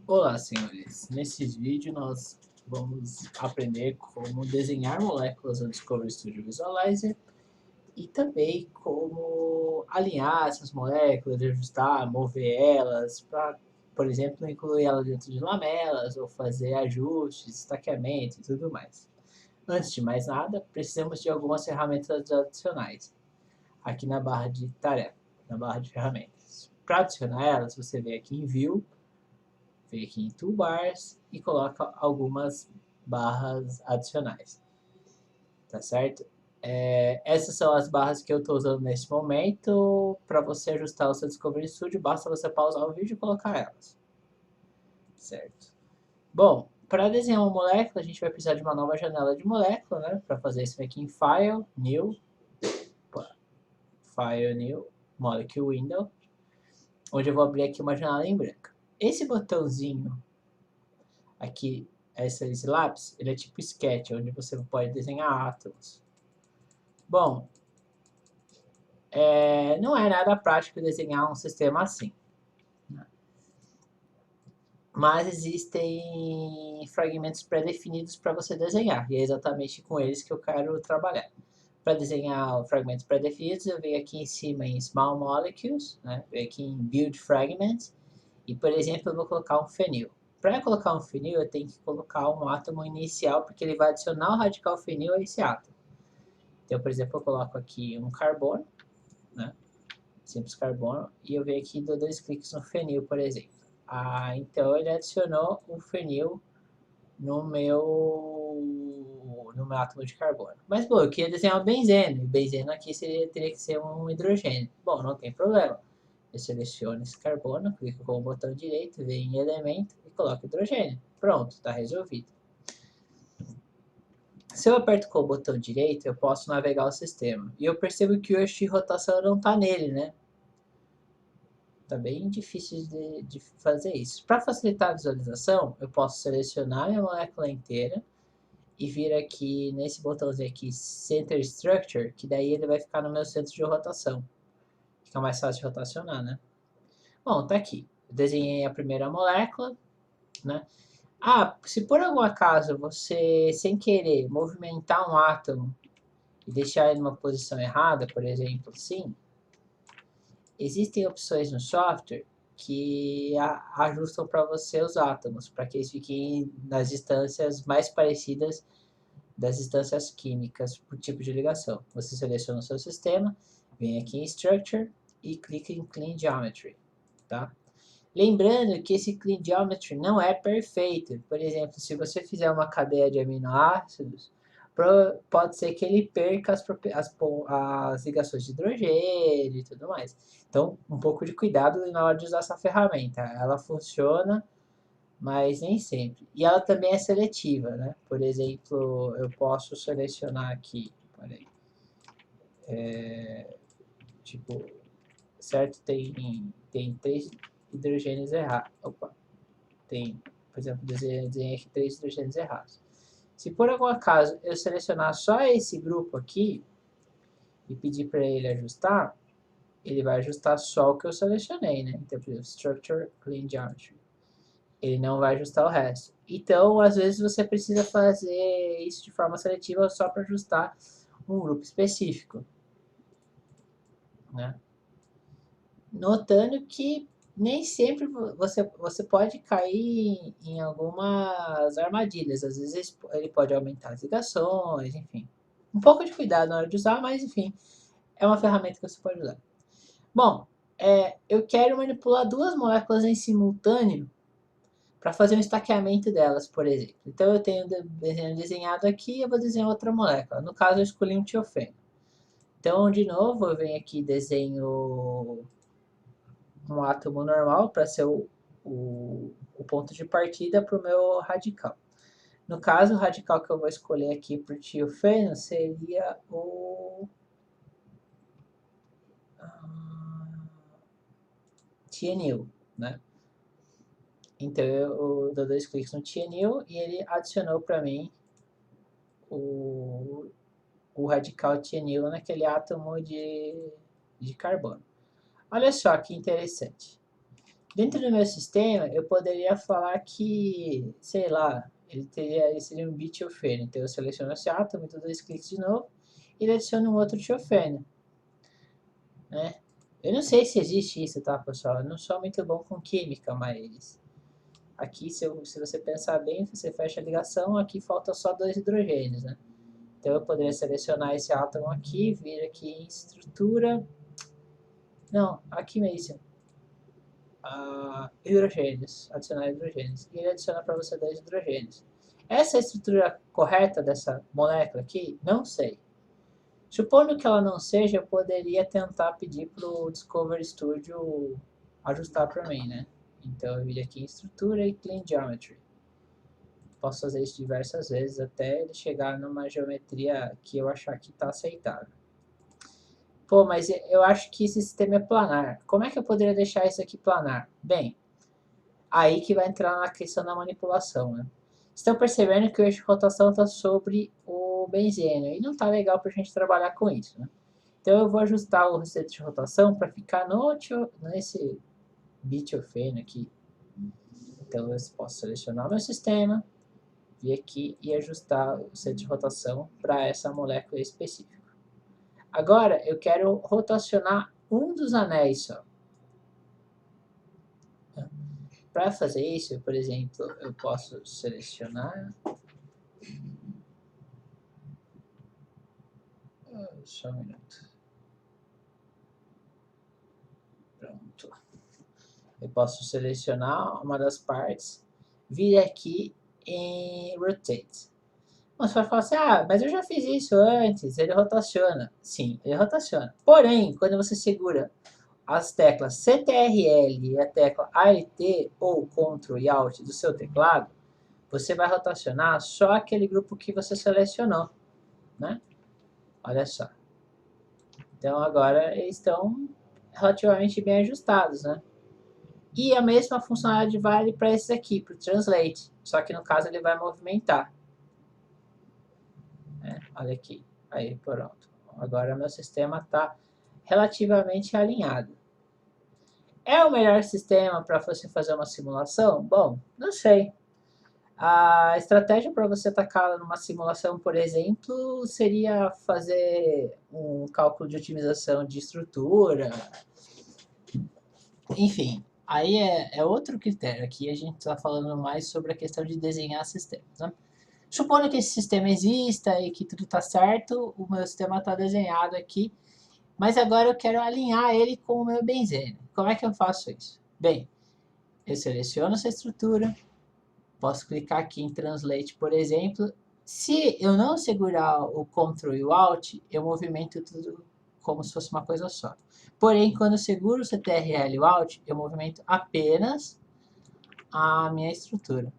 Olá, senhores. Nesse vídeo nós vamos aprender como desenhar moléculas no Discovery Studio Visualizer e também como alinhar essas moléculas, ajustar, mover elas para, por exemplo, incluir elas dentro de lamelas ou fazer ajustes, estaqueamento e tudo mais. Antes de mais nada, precisamos de algumas ferramentas adicionais aqui na barra de tarefa, na barra de ferramentas. Para adicionar elas, você vem aqui em View, vem aqui em Toolbars e coloca algumas barras adicionais, tá certo? Essas são as barras que eu estou usando nesse momento. Para você ajustar o seu Discovery Studio, basta você pausar o vídeo e colocar elas, certo? Bom, para desenhar uma molécula, a gente vai precisar de uma nova janela de molécula, né? Para fazer isso, vem aqui em File, New, Molecule Window, onde eu vou abrir aqui uma janela em branco. Esse botãozinho aqui, esse lápis, ele é tipo sketch, onde você pode desenhar átomos. Bom, não é nada prático desenhar um sistema assim, né? Mas existem fragmentos pré-definidos para você desenhar, e é exatamente com eles que eu quero trabalhar. Para desenhar fragmentos pré-definidos, eu venho aqui em cima em Small Molecules, né? Venho aqui em Build Fragments, e por exemplo, eu vou colocar um fenil. Para colocar um fenil, eu tenho que colocar um átomo inicial, porque ele vai adicionar o radical fenil a esse átomo. Então, por exemplo, eu coloco aqui um carbono, né? Simples carbono, e eu venho aqui e dou 2 cliques no fenil, por exemplo. Então ele adicionou o fenil no meu átomo de carbono. Mas, bom, eu queria desenhar um benzeno, e o benzeno aqui teria que ser um hidrogênio. Bom, não tem problema. Eu seleciono esse carbono, clico com o botão direito, venho em elemento e coloco hidrogênio. Pronto, está resolvido. Se eu aperto com o botão direito, eu posso navegar o sistema. E eu percebo que o eixo de rotação não está nele, né? Tá bem difícil de fazer isso. Para facilitar a visualização, eu posso selecionar minha molécula inteira e vir aqui nesse botãozinho aqui, Center Structure, que daí ele vai ficar no meu centro de rotação. Fica mais fácil de rotacionar, né? Bom, tá aqui. Eu desenhei a primeira molécula, né? Se por algum acaso você, sem querer, movimentar um átomo e deixar ele numa posição errada, por exemplo, assim, existem opções no software que ajustam para você os átomos, para que eles fiquem nas distâncias mais parecidas das distâncias químicas por tipo de ligação. Você seleciona o seu sistema, vem aqui em Structure e clica em Clean Geometry, tá? Lembrando que esse Clean Geometry não é perfeito. Por exemplo, se você fizer uma cadeia de aminoácidos, pode ser que ele perca as ligações de hidrogênio e tudo mais. Então, um pouco de cuidado na hora de usar essa ferramenta. Ela funciona, mas nem sempre. E ela também é seletiva, né? Por exemplo, eu posso selecionar aqui, peraí, tipo, certo? Tem 3 hidrogênios errados. Opa, tem, por exemplo, desenhei aqui 3 hidrogênios errados. Se por algum acaso eu selecionar só esse grupo aqui e pedir para ele ajustar, ele vai ajustar só o que eu selecionei, né? Então, por exemplo, Structure, Clean Geometry. Ele não vai ajustar o resto. Então, às vezes você precisa fazer isso de forma seletiva só para ajustar um grupo específico, né? Notando que nem sempre você pode cair em algumas armadilhas. Às vezes ele pode aumentar as ligações, enfim. Um pouco de cuidado na hora de usar, mas enfim, é uma ferramenta que você pode usar. Bom, eu quero manipular duas moléculas em simultâneo para fazer um estaqueamento delas, por exemplo. Então eu tenho desenhado aqui e eu vou desenhar outra molécula. No caso eu escolhi um tiofeno. Então, de novo, eu venho aqui e desenho um átomo normal para ser o ponto de partida para o meu radical. No caso, o radical que eu vou escolher aqui para o tiofeno seria o tianil, né? Então eu dou 2 cliques no tianil e ele adicionou para mim o, o radical tianil naquele átomo de carbono. Olha só que interessante. Dentro do meu sistema, eu poderia falar que, sei lá, ele seria um bitiofeno. Então eu seleciono esse átomo, dou 2 cliques de novo, e ele adiciona um outro tiofeno, né? Eu não sei se existe isso, tá, pessoal? Eu não sou muito bom com química, mas aqui, se você pensar bem, você fecha a ligação, aqui falta só 2 hidrogênios, né? Então eu poderia selecionar esse átomo aqui, vir aqui em estrutura. Não, aqui mesmo. Hidrogênios, adicionar hidrogênios. E ele adiciona para você 2 hidrogênios. Essa é a estrutura correta dessa molécula aqui? Não sei. Supondo que ela não seja, eu poderia tentar pedir para o Discovery Studio ajustar para mim, né? Então eu vim aqui em estrutura e Clean Geometry. Posso fazer isso diversas vezes até ele chegar numa geometria que eu achar que está aceitável. Pô, mas eu acho que esse sistema é planar. Como é que eu poderia deixar isso aqui planar? Bem, aí que vai entrar na questão da manipulação, né? Estão percebendo que o eixo de rotação está sobre o benzeno e não está legal para a gente trabalhar com isso, né? Então eu vou ajustar o receito de rotação para ficar nesse bitiofeno aqui. Então eu posso selecionar o meu sistema, vir aqui e ajustar o receito de rotação para essa molécula específica. Agora eu quero rotacionar um dos anéis só. Para fazer isso, por exemplo, eu posso selecionar. Só um minuto. Pronto. Eu posso selecionar uma das partes, vir aqui em Rotate. Você vai falar assim, mas eu já fiz isso antes, ele rotaciona. Sim, ele rotaciona. Porém, quando você segura as teclas CTRL e a tecla ALT ou Ctrl e Alt do seu teclado, você vai rotacionar só aquele grupo que você selecionou, né? Olha só. Então agora eles estão relativamente bem ajustados, né? E a mesma funcionalidade vale para esse aqui, para o Translate. Só que no caso ele vai movimentar. Olha aqui. Aí, pronto. Agora meu sistema está relativamente alinhado. É o melhor sistema para você fazer uma simulação? Bom, não sei. A estratégia para você atacar numa simulação, por exemplo, seria fazer um cálculo de otimização de estrutura. Enfim, aí é outro critério. Aqui a gente está falando mais sobre a questão de desenhar sistemas, né? Supondo que esse sistema exista e que tudo está certo, o meu sistema está desenhado aqui, mas agora eu quero alinhar ele com o meu benzeno. Como é que eu faço isso? Bem, eu seleciono essa estrutura, posso clicar aqui em Translate, por exemplo. Se eu não segurar o Ctrl e o Alt, eu movimento tudo como se fosse uma coisa só. Porém, quando eu seguro o CTRL e o Alt, eu movimento apenas a minha estrutura.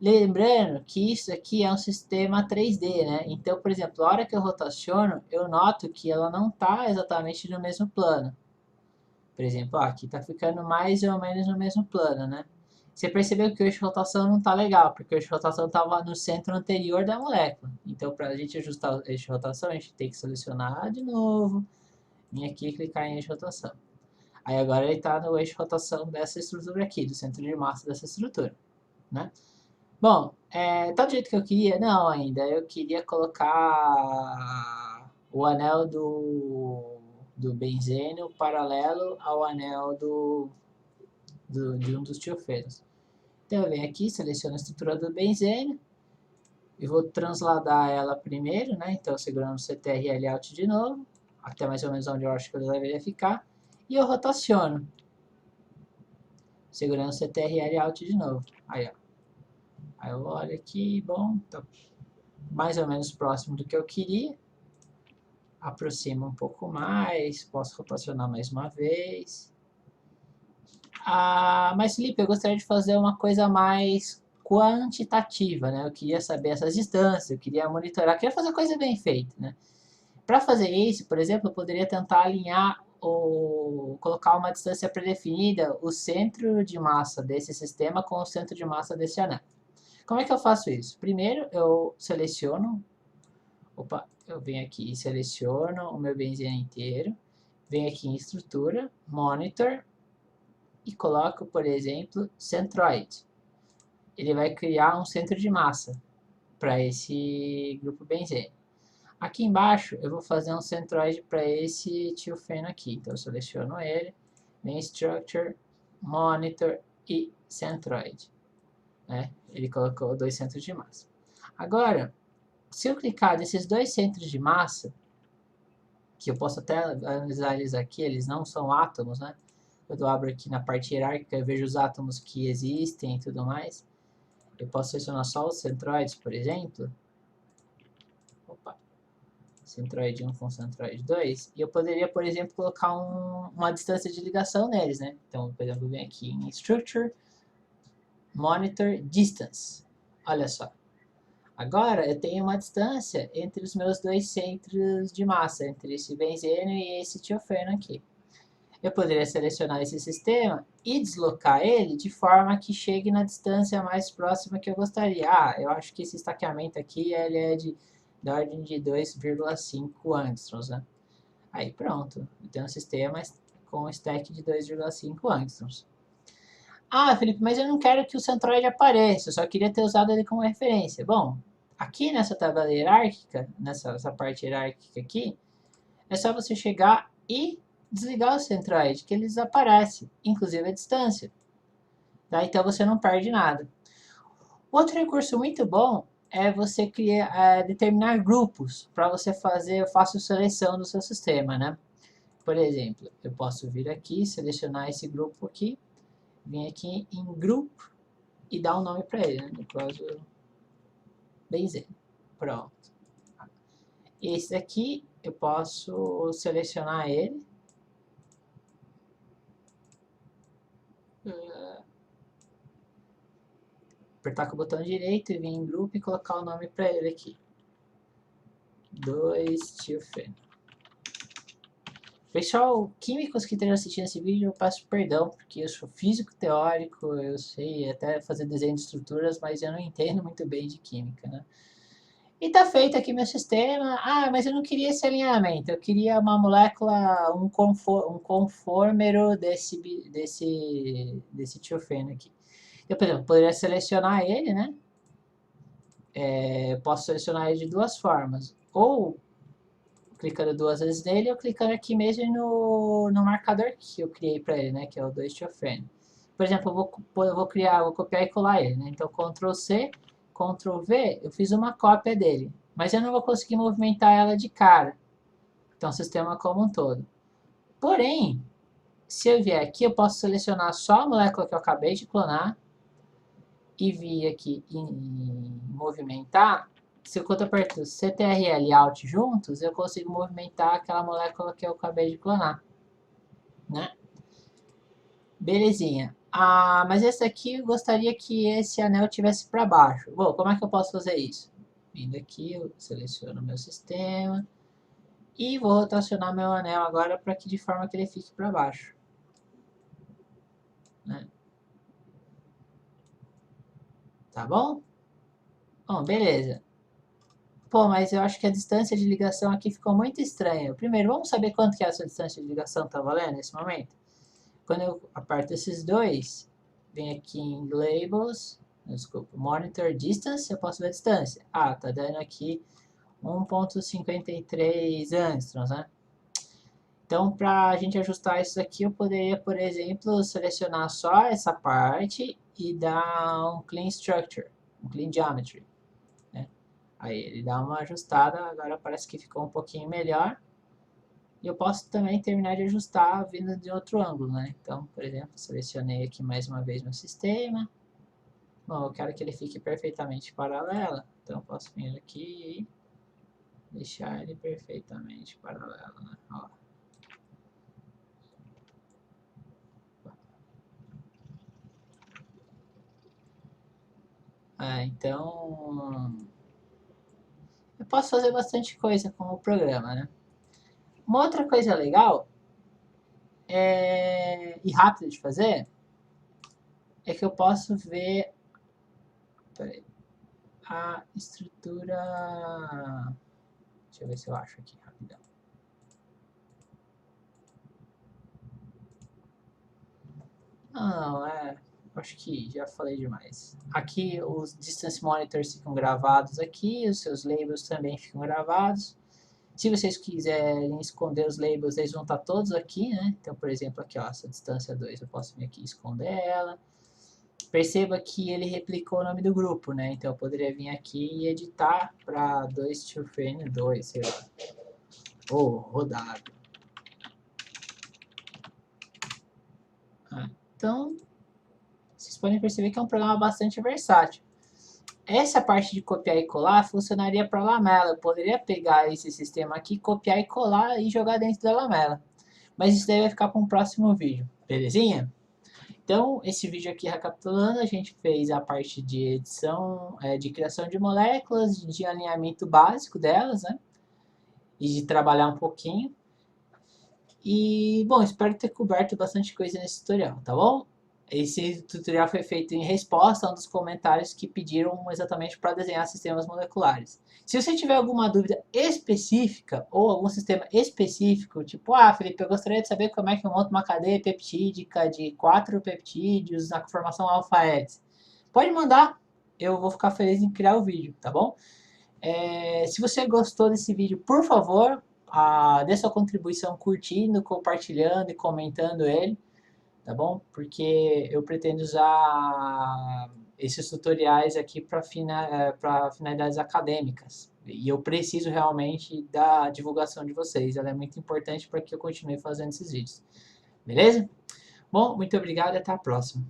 Lembrando que isso aqui é um sistema 3D, né? Então, por exemplo, a hora que eu rotaciono, eu noto que ela não está exatamente no mesmo plano. Por exemplo, aqui está ficando mais ou menos no mesmo plano, né? Você percebeu que o eixo de rotação não está legal, porque o eixo de rotação estava no centro anterior da molécula. Então, para a gente ajustar o eixo de rotação, a gente tem que selecionar de novo, vir aqui e clicar em eixo de rotação. Aí agora ele está no eixo de rotação dessa estrutura aqui, do centro de massa dessa estrutura, né? Bom, tá do jeito que eu queria? Não, ainda. Eu queria colocar o anel do benzeno paralelo ao anel de um dos tiofenos. Então eu venho aqui, seleciono a estrutura do benzeno e vou transladar ela primeiro, né? Então segurando o CTRL Alt de novo, até mais ou menos onde eu acho que ele deveria ficar, e eu rotaciono, segurando o CTRL Alt de novo. Aí, ó. Aí eu olho aqui, bom, tá mais ou menos próximo do que eu queria. Aproximo um pouco mais, posso rotacionar mais uma vez. Mas Felipe, eu gostaria de fazer uma coisa mais quantitativa, né? Eu queria saber essas distâncias, eu queria monitorar, eu queria fazer coisa bem feita, né? Para fazer isso, por exemplo, eu poderia tentar alinhar ou colocar uma distância predefinida, o centro de massa desse sistema com o centro de massa desse anel. Como é que eu faço isso? Primeiro, eu seleciono, eu venho aqui e seleciono o meu benzeno inteiro, venho aqui em estrutura, monitor, e coloco, por exemplo, centroid. Ele vai criar um centro de massa para esse grupo benzene. Aqui embaixo eu vou fazer um centroide para esse tiofeno aqui. Então eu seleciono ele, vem Structure, Monitor e Centroid. Né? Ele colocou 2 centros de massa. Agora, se eu clicar nesses 2 centros de massa, que eu posso até analisar eles aqui, eles não são átomos, né? Quando eu abro aqui na parte hierárquica, eu vejo os átomos que existem e tudo mais. Eu posso selecionar só os centroides, por exemplo. Opa. Centroid 1 com Centroid 2. E eu poderia, por exemplo, colocar uma distância de ligação neles, né? Então, por exemplo, eu venho aqui em Structure, Monitor, Distance. Olha só. Agora, eu tenho uma distância entre os meus 2 centros de massa, entre esse benzeno e esse tiofeno aqui. Eu poderia selecionar esse sistema e deslocar ele de forma que chegue na distância mais próxima que eu gostaria. Ah, eu acho que esse estaqueamento aqui ele é da ordem de 2,5 angstroms, né? Aí pronto, eu tenho um sistema com stack de 2,5 angstroms. Ah, Felipe, mas eu não quero que o centroide apareça, eu só queria ter usado ele como referência. Bom, aqui nessa tabela hierárquica, nessa parte hierárquica aqui, é só você chegar e desligar o centroide, que ele desaparece, inclusive a distância. Tá? Então você não perde nada. Outro recurso muito bom é você determinar grupos para você fazer fácil seleção do seu sistema, né? Por exemplo, eu posso vir aqui, selecionar esse grupo aqui, vir aqui em grupo e dar um nome para ele, né? No caso, benzene. Pronto. Esse aqui eu posso selecionar ele. Apertar com o botão direito e vir em grupo e colocar o nome para ele aqui. 2-tiofeno. Pessoal, químicos que estejam assistindo esse vídeo, eu peço perdão, porque eu sou físico teórico, eu sei até fazer desenho de estruturas, mas eu não entendo muito bem de química, né? E tá feito aqui meu sistema. Ah, mas eu não queria esse alinhamento, eu queria uma molécula, um conformero desse tiofeno aqui. Eu, por exemplo, poderia selecionar ele, né? Eu posso selecionar ele de duas formas. Ou clicando 2 vezes nele, ou clicando aqui mesmo no marcador que eu criei para ele, né? Que é o 2-tiofeno. Por exemplo, vou copiar e colar ele, né? Então, Ctrl C, Ctrl V, eu fiz uma cópia dele. Mas eu não vou conseguir movimentar ela de cara. Então, o sistema como um todo. Porém, se eu vier aqui, eu posso selecionar só a molécula que eu acabei de clonar e vir aqui em movimentar. Se eu aperto CTRL e Alt juntos, eu consigo movimentar aquela molécula que eu acabei de clonar. Né? Belezinha. Ah, mas esse aqui eu gostaria que esse anel tivesse para baixo. Bom, como é que eu posso fazer isso? Vindo aqui, eu seleciono meu sistema e vou rotacionar meu anel agora para que de forma que ele fique para baixo. Né? Tá bom? Bom, beleza. Pô, mas eu acho que a distância de ligação aqui ficou muito estranha. Primeiro, vamos saber quanto que essa distância de ligação está valendo nesse momento? Quando eu aperto esses dois, vem aqui em Labels, desculpa, Monitor Distance, eu posso ver a distância. Ah, tá dando aqui 1,53 angstroms, né? Então, para a gente ajustar isso aqui, eu poderia, por exemplo, selecionar só essa parte e dar um Clean Structure, um Clean Geometry. Né? Aí ele dá uma ajustada, agora parece que ficou um pouquinho melhor. E eu posso também terminar de ajustar vindo de outro ângulo, né? Então, por exemplo, selecionei aqui mais uma vez meu sistema. Bom, eu quero que ele fique perfeitamente paralelo, então eu posso vir aqui e deixar ele perfeitamente paralelo, né? Ó. Então, eu posso fazer bastante coisa com o programa, né? Uma outra coisa legal e rápida de fazer é que eu posso ver a estrutura. Deixa eu ver se eu acho aqui rapidão. Não, acho que já falei demais. Aqui os distance monitors ficam gravados aqui, os seus labels também ficam gravados. Se vocês quiserem esconder os labels, eles vão estar todos aqui, né? Então, por exemplo, aqui, ó, essa distância 2, eu posso vir aqui e esconder ela. Perceba que ele replicou o nome do grupo, né? Então, eu poderia vir aqui e editar para 2 sei lá. Ou rodado. Então, vocês podem perceber que é um programa bastante versátil. Essa parte de copiar e colar funcionaria para a lamela. Eu poderia pegar esse sistema aqui, copiar e colar e jogar dentro da lamela. Mas isso daí vai ficar para um próximo vídeo, belezinha? Então, esse vídeo aqui recapitulando, a gente fez a parte de edição, de criação de moléculas, de alinhamento básico delas, né? E de trabalhar um pouquinho. E, bom, espero ter coberto bastante coisa nesse tutorial, tá bom? Esse tutorial foi feito em resposta a um dos comentários que pediram exatamente para desenhar sistemas moleculares. Se você tiver alguma dúvida específica ou algum sistema específico, tipo, Felipe, eu gostaria de saber como é que eu monto uma cadeia peptídica de 4 peptídeos na formação alfa-hélice. Pode mandar, eu vou ficar feliz em criar o vídeo, tá bom? Se você gostou desse vídeo, por favor, dê sua contribuição curtindo, compartilhando e comentando ele, tá bom? Porque eu pretendo usar esses tutoriais aqui para finalidades acadêmicas. E eu preciso realmente da divulgação de vocês. Ela é muito importante para que eu continue fazendo esses vídeos. Beleza? Bom, muito obrigado e até a próxima.